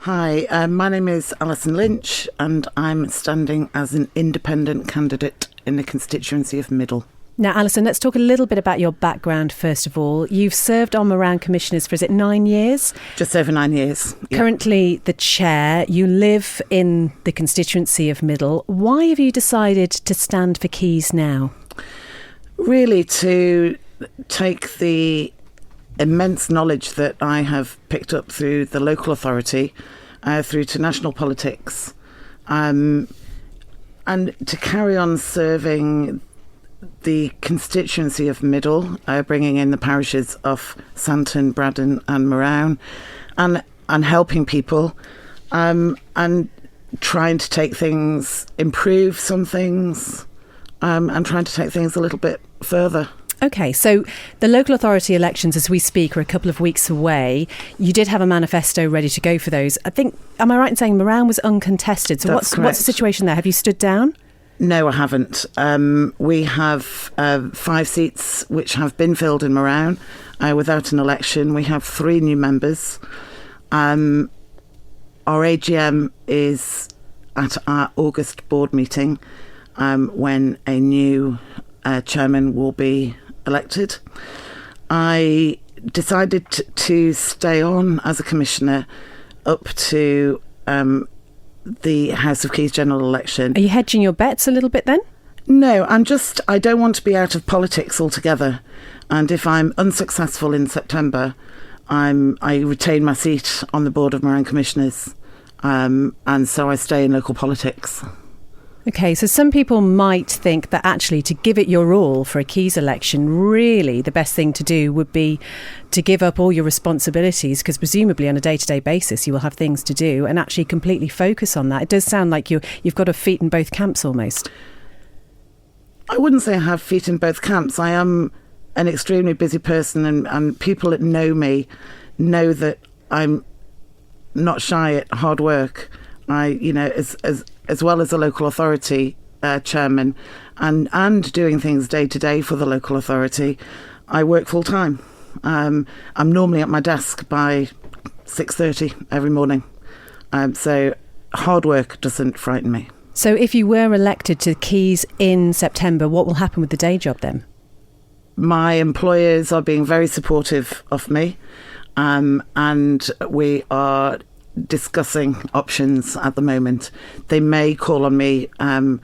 Hi, my name is Alison Lynch and I'm standing as an independent candidate in the constituency of Middle. Now, Alison, let's talk a little bit about your background first of all. You've served on Moran Commissioners for, 9 years? Just over 9 years. Yeah. Currently the chair. You live in the constituency of Middle. Why have you decided to stand for Keys now? Really to take the immense knowledge that I have picked up through the local authority, through to national politics, and to carry on serving the constituency of Middle, bringing in the parishes of Santon, Braddon and Moran, and helping people, and trying to take things, improve some things, and trying to take things a little bit further. OK, so the local authority elections as we speak are a couple of weeks away. You did have a manifesto ready to go for those. I think, am I right in saying Moran was uncontested? So what's the situation there? Have you stood down? No, I haven't. We have 5 seats which have been filled in Moran without an election. We have 3 new members. Our AGM is at our August board meeting when a new chairman will be elected. I decided to stay on as a commissioner up to the House of Keys general election. Are you hedging your bets a little bit then? No, I don't want to be out of politics altogether. And if I'm unsuccessful in September, I retain my seat on the board of Moran Commissioners. And so I stay in local politics. OK, so some people might think that actually to give it your all for a Keys election, really the best thing to do would be to give up all your responsibilities, because presumably on a day-to-day basis you will have things to do, and actually completely focus on that. It does sound like you've got a feet in both camps almost. I wouldn't say I have feet in both camps. I am an extremely busy person, and people that know me know that I'm not shy at hard work. As well as a local authority chairman and doing things day to day for the local authority, I work full time. I'm normally at my desk by 6:30 every morning. So hard work doesn't frighten me. So if you were elected to Keys in September, what will happen with the day job then? My employers are being very supportive of me, and we are discussing options at the moment. They may call on me on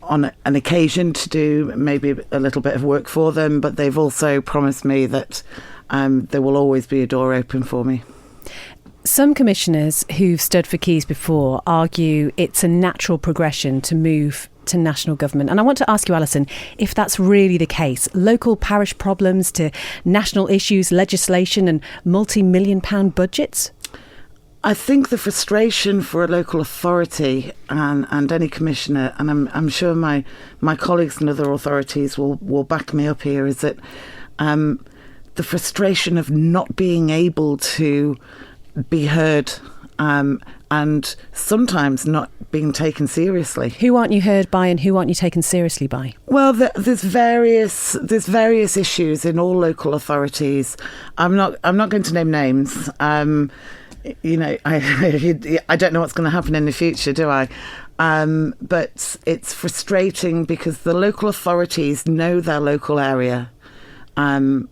an occasion to do maybe a little bit of work for them, but they've also promised me that there will always be a door open for me. Some commissioners who've stood for Keys before argue it's a natural progression to move to national government. And I want to ask you, Alison, if that's really the case. Local parish problems to national issues, legislation and multi-million-pound budgets? I think the frustration for a local authority and any commissioner, and I'm sure my colleagues in other authorities will back me up here, is that the frustration of not being able to be heard and sometimes not being taken seriously. Who aren't you heard by and who aren't you taken seriously by? Well, there's various issues in all local authorities. I'm not going to name names. I don't know what's going to happen in the future, do I? But it's frustrating because the local authorities know their local area, and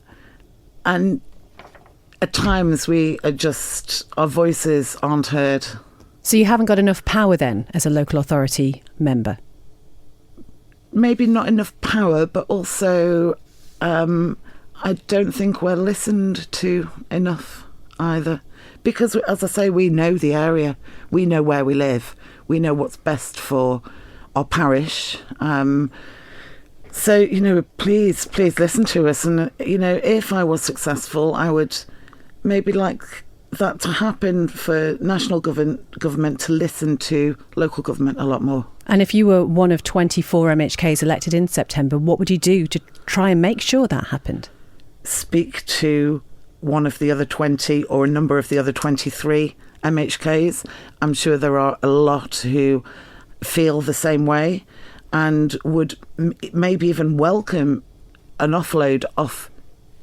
at times our voices aren't heard. So you haven't got enough power then as a local authority member? Maybe not enough power, but also I don't think we're listened to enough either. Because, as I say, we know the area, we know where we live, we know what's best for our parish. So, please listen to us. And, if I was successful, I would maybe like that to happen for national government to listen to local government a lot more. And if you were one of 24 MHKs elected in September, what would you do to try and make sure that happened? Speak to one of the other 20 or a number of the other 23 MHKs. I'm sure there are a lot who feel the same way and would maybe even welcome an offload of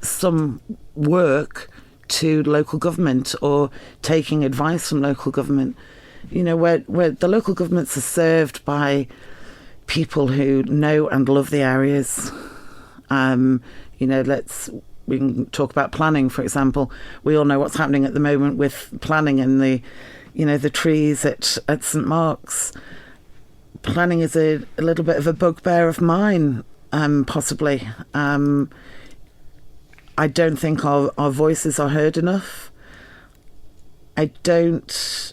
some work to local government or taking advice from local government. Where the local governments are served by people who know and love the areas. We can talk about planning, for example. We all know what's happening at the moment with planning and the trees at St Mark's. Planning is a little bit of a bugbear of mine, possibly. I don't think our voices are heard enough. I don't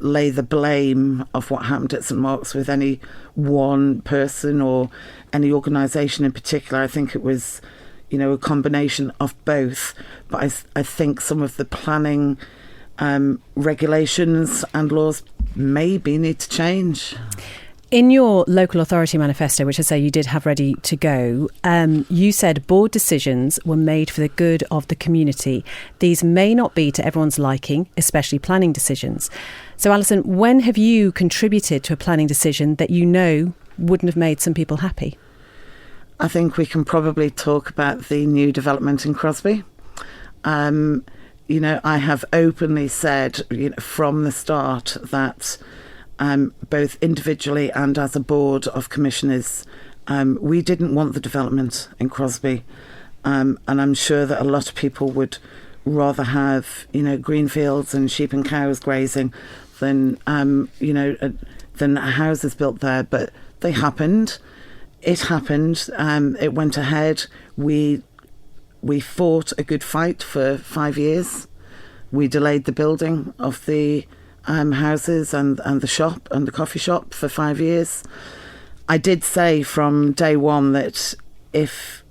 lay the blame of what happened at St Mark's with any one person or any organisation in particular. I think it was, a combination of both. But I think some of the planning regulations and laws maybe need to change. In your local authority manifesto, which I say you did have ready to go, you said board decisions were made for the good of the community. These may not be to everyone's liking, especially planning decisions. So, Alison, when have you contributed to a planning decision that you know wouldn't have made some people happy? I think we can probably talk about the new development in Crosby. I have openly said from the start that both individually and as a board of commissioners, we didn't want the development in Crosby. And I'm sure that a lot of people would rather have, green fields and sheep and cows grazing than houses built there. But they happened. It happened. It went ahead. We fought a good fight for 5 years. We delayed the building of the houses and the shop and the coffee shop for 5 years. I did say from day one that if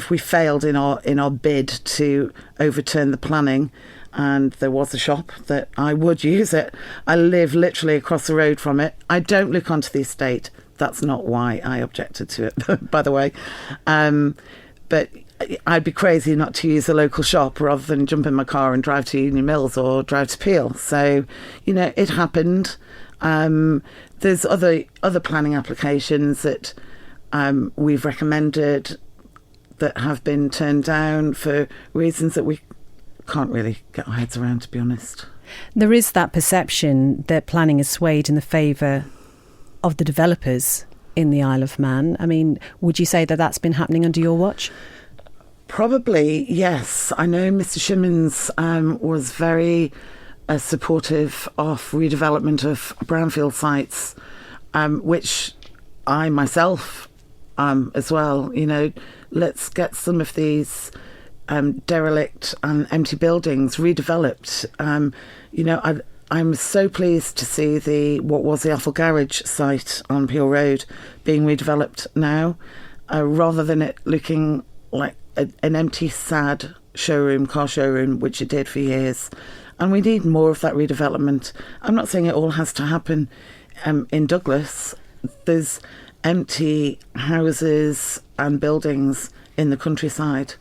we failed in our bid to overturn the planning and there was a shop, that I would use it. I live literally across the road from it. I don't look onto the estate. That's not why I objected to it, by the way. But I'd be crazy not to use a local shop rather than jump in my car and drive to Union Mills or drive to Peel. So, it happened. There's other planning applications that we've recommended that have been turned down for reasons that we can't really get our heads around, to be honest. There is that perception that planning is swayed in the favour of the developers in the Isle of Man. I mean, would you say that that's been happening under your watch? Probably, yes. I know Mr. Shimmons was very supportive of redevelopment of brownfield sites, which I myself as well. Let's get some of these derelict and empty buildings redeveloped. I'm so pleased to see what was the Athol Garage site on Peel Road being redeveloped now, rather than it looking like an empty, sad car showroom, which it did for years. And we need more of that redevelopment. I'm not saying it all has to happen in Douglas. There's empty houses and buildings in the countryside.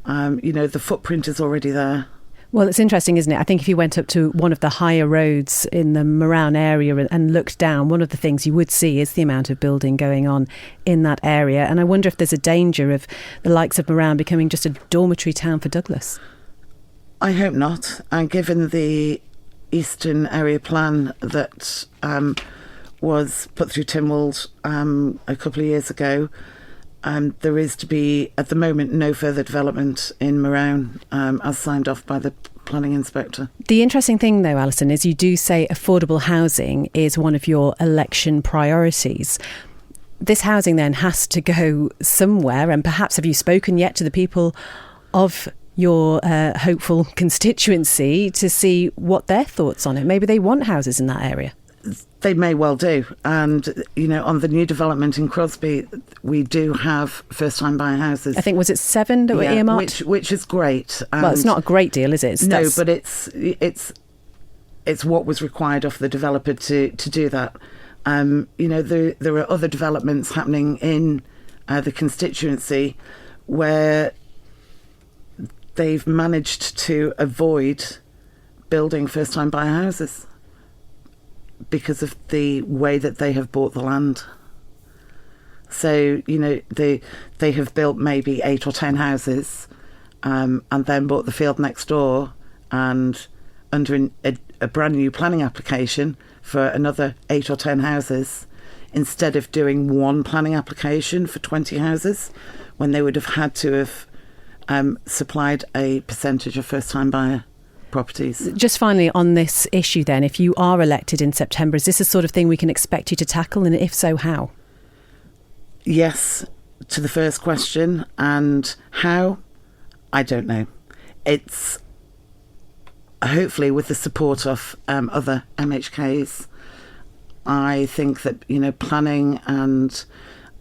The footprint is already there. Well, it's interesting, isn't it? I think if you went up to one of the higher roads in the Moran area and looked down, one of the things you would see is the amount of building going on in that area. And I wonder if there's a danger of the likes of Moran becoming just a dormitory town for Douglas. I hope not. And given the Eastern Area Plan that was put through Tynwald a couple of years ago, there is to be, at the moment, no further development in Moran as signed off by the planning inspector. The interesting thing, though, Alison, is you do say affordable housing is one of your election priorities. This housing then has to go somewhere, and perhaps have you spoken yet to the people of your hopeful constituency to see what their thoughts on it? Maybe they want houses in that area. They may well do. And, on the new development in Crosby, we do have first-time buyer houses. I think, was it 7 that were earmarked? Which is great. And well, it's not a great deal, is it? No, but it's what was required of the developer to do that. There are other developments happening in the constituency where they've managed to avoid building first-time buyer houses because of the way that they have bought the land. So, they have built maybe 8 or 10 houses and then bought the field next door, and under a brand new planning application for another 8 or 10 houses, instead of doing one planning application for 20 houses, when they would have had to have supplied a percentage of first-time buyer properties. Just finally on this issue then, if you are elected in September, is this the sort of thing we can expect you to tackle, and if so, how? Yes, to the first question, and how, I don't know. It's hopefully with the support of other MHKs. I think that, planning and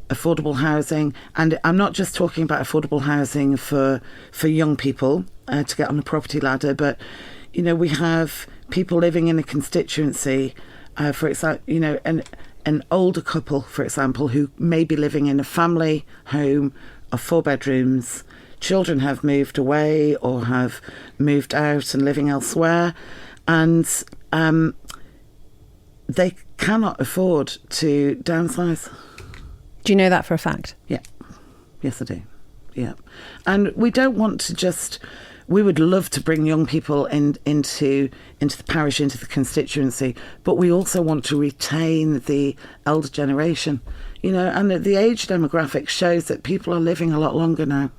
affordable housing, and I'm not just talking about affordable housing for young people to get on the property ladder, but, we have people living in a constituency, for example, an older couple, for example, who may be living in a family home of 4 bedrooms. Children have moved away or have moved out and living elsewhere, and they cannot afford to downsize. Do you know that for a fact? Yeah. Yes, I do. Yeah. And we don't want to just... We would love to bring young people into the parish, into the constituency, but we also want to retain the elder generation, and the age demographic shows that people are living a lot longer now.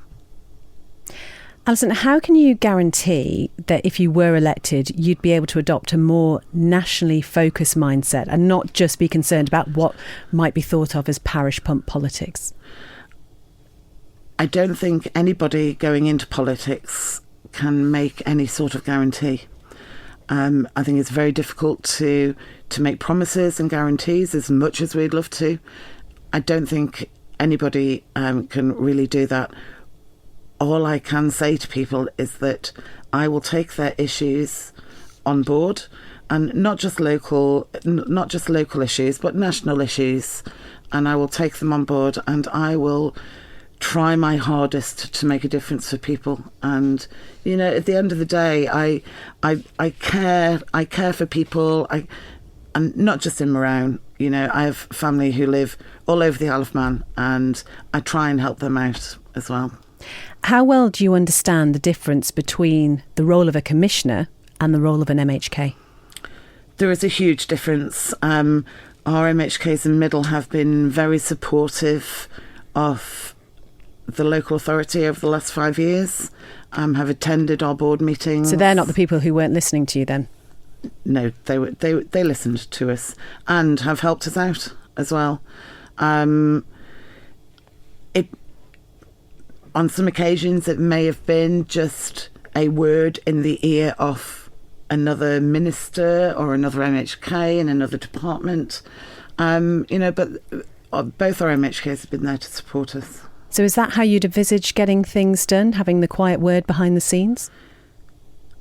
Alison, how can you guarantee that if you were elected, you'd be able to adopt a more nationally focused mindset and not just be concerned about what might be thought of as parish pump politics? I don't think anybody going into politics can make any sort of guarantee. I think it's very difficult to make promises and guarantees as much as we'd love to. I don't think anybody can really do that. All I can say to people is that I will take their issues on board, and not just local issues, but national issues, and I will take them on board, and I will try my hardest to make a difference for people. And at the end of the day, I care for people. And not just in Marown. I have family who live all over the Isle of Man, and I try and help them out as well. How well do you understand the difference between the role of a commissioner and the role of an MHK? There is a huge difference. Our MHKs in Middle have been very supportive of the local authority over the last 5 years, have attended our board meetings. So they're not the people who weren't listening to you then? No, they listened to us and have helped us out as well. On some occasions, it may have been just a word in the ear of another minister or another MHK in another department, but both our MHKs have been there to support us. So is that how you'd envisage getting things done, having the quiet word behind the scenes?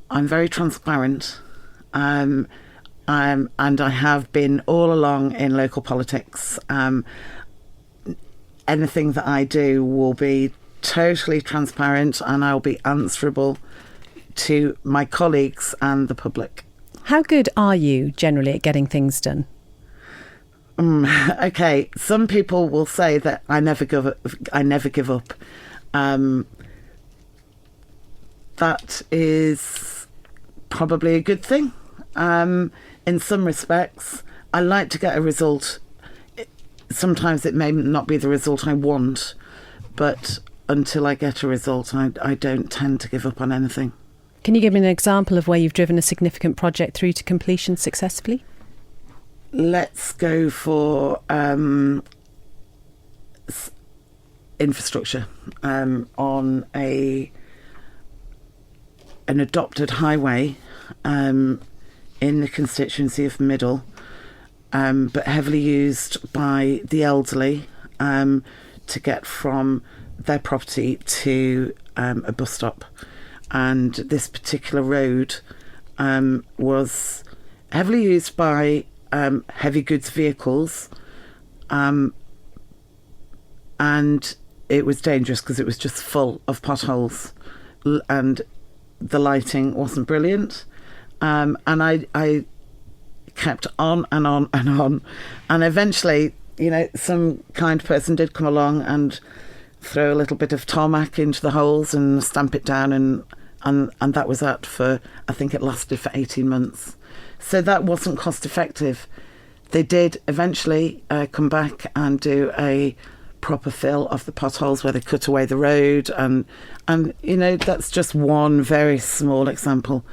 I'm very transparent, and I have been all along in local politics. Anything that I do will be totally transparent, and I'll be answerable to my colleagues and the public. How good are you generally at getting things done? Okay, some people will say that I never give up. That is probably a good thing. In some respects, I like to get a result. Sometimes it may not be the result I want, but until I get a result, I don't tend to give up on anything. Can you give me an example of where you've driven a significant project through to completion successfully? Let's go for infrastructure on an adopted highway in the constituency of Middle, but heavily used by the elderly to get from their property to a bus stop. And this particular road was heavily used by heavy goods vehicles, and it was dangerous because it was just full of potholes, and the lighting wasn't brilliant, and I kept on and on and on, and eventually, some kind person did come along and throw a little bit of tarmac into the holes and stamp it down, and that was that for, I think it lasted for 18 months. So that wasn't cost effective. They did eventually come back and do a proper fill of the potholes where they cut away the road, and that's just one very small example.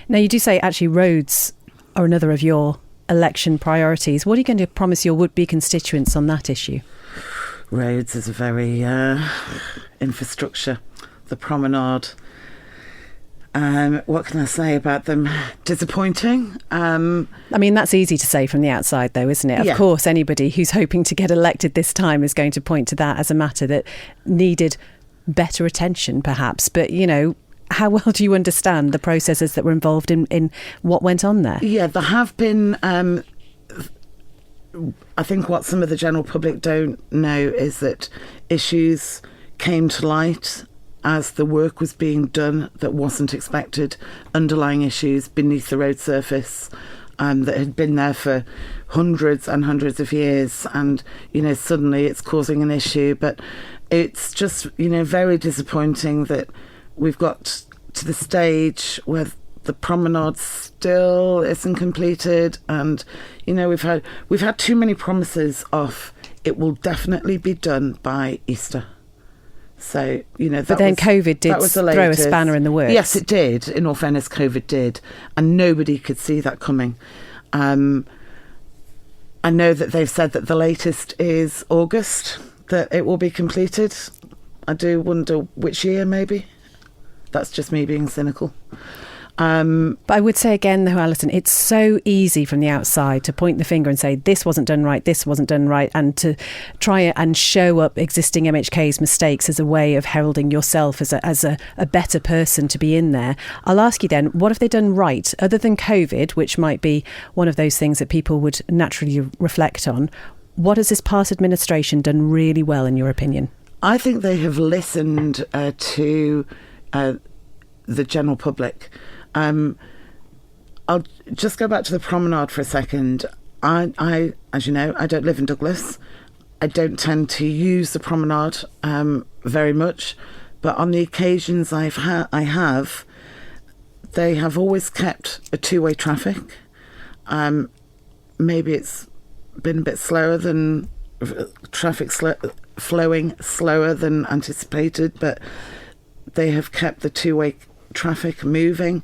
Now, you do say actually roads are another of your election priorities. What are you going to promise your would-be constituents on that issue? Roads is a very infrastructure. The promenade. What can I say about them? Disappointing. I mean, that's easy to say from the outside, though, isn't it? Of course, anybody who's hoping to get elected this time is going to point to that as a matter that needed better attention, perhaps. But, how well do you understand the processes that were involved in what went on there? Yeah, there have been... I think what some of the general public don't know is that issues came to light as the work was being done that wasn't expected, underlying issues beneath the road surface that had been there for hundreds and hundreds of years, and suddenly it's causing an issue. But it's just very disappointing that we've got to the stage where the promenade still isn't completed, and we've had too many promises of it will definitely be done by Easter. So but then COVID did throw a spanner in the works. Yes, it did. In all fairness, COVID did, and nobody could see that coming. I know that they've said that the latest is August that it will be completed. I do wonder which year, maybe. That's just me being cynical. But I would say again, though, Alison, it's so easy from the outside to point the finger and say this wasn't done right, this wasn't done right, and to try and show up existing MHK's mistakes as a way of heralding yourself as a better person to be in there. I'll ask you then, what have they done right, other than COVID, which might be one of those things that people would naturally reflect on? What has this past administration done really well, in your opinion? I think they have listened to the general public. I'll just go back to the promenade for a second. I, as you know, I don't live in Douglas. I don't tend to use the promenade very much, but on the occasions I have, they have always kept a two-way traffic. Maybe it's been a bit slower than flowing slower than anticipated, but they have kept the two-way traffic moving.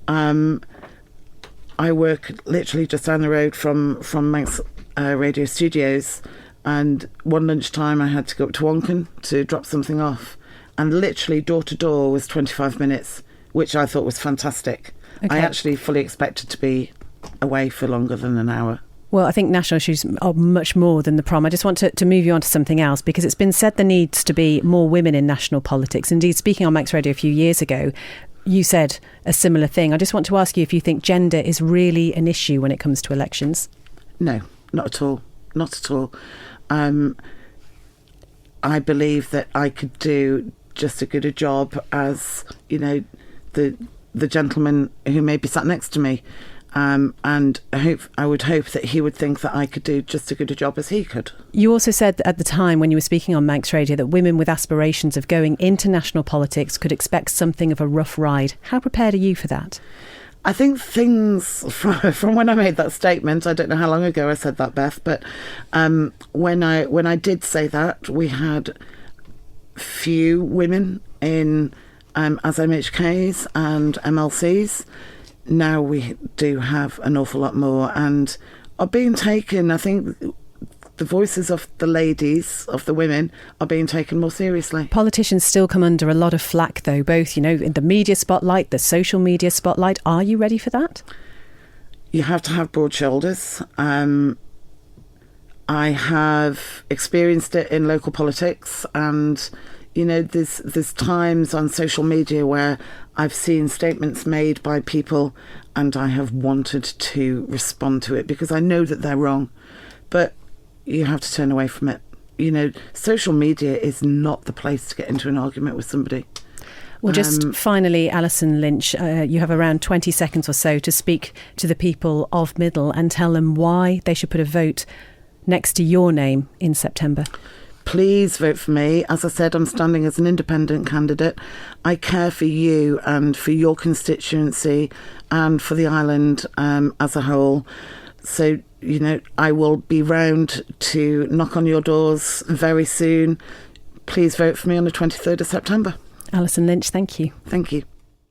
I work literally just down the road from Manx Radio Studios, and one lunchtime I had to go up to Wonkin to drop something off, and literally door to door was 25 minutes, which I thought was fantastic. Okay. I actually fully expected to be away for longer than an hour. Well, I think national issues are much more than the prom. I just want to move you on to something else, because it's been said there needs to be more women in national politics. Indeed, speaking on Manx Radio a few years ago, you said a similar thing. I just want to ask you if you think gender is really an issue when it comes to elections. No, not at all. Not at all. I believe that I could do just as good a job as, the gentleman who may be sat next to me. And I would hope that he would think that I could do just as good a job as he could. You also said at the time when you were speaking on Manx Radio that women with aspirations of going into national politics could expect something of a rough ride. How prepared are you for that? I think things from when I made that statement, I don't know how long ago I said that, Beth, but when I did say that, we had few women in as MHKs and MLCs. Now we do have an awful lot more, and are being taken, I think the voices of the ladies, of the women, are being taken more seriously. Politicians still come under a lot of flack, though, both, in the media spotlight, the social media spotlight. Are you ready for that? You have to have broad shoulders. I have experienced it in local politics, and there's times on social media where I've seen statements made by people and I have wanted to respond to it because I know that they're wrong. But you have to turn away from it. Social media is not the place to get into an argument with somebody. Well, just finally, Alison Lynch, you have around 20 seconds or so to speak to the people of Middle and tell them why they should put a vote next to your name in September. please vote for me. As I said, I'm standing as an independent candidate. I care for you and for your constituency and for the island as a whole. So, I will be round to knock on your doors very soon. Please vote for me on the 23rd of September. Alison Lynch, thank you. Thank you.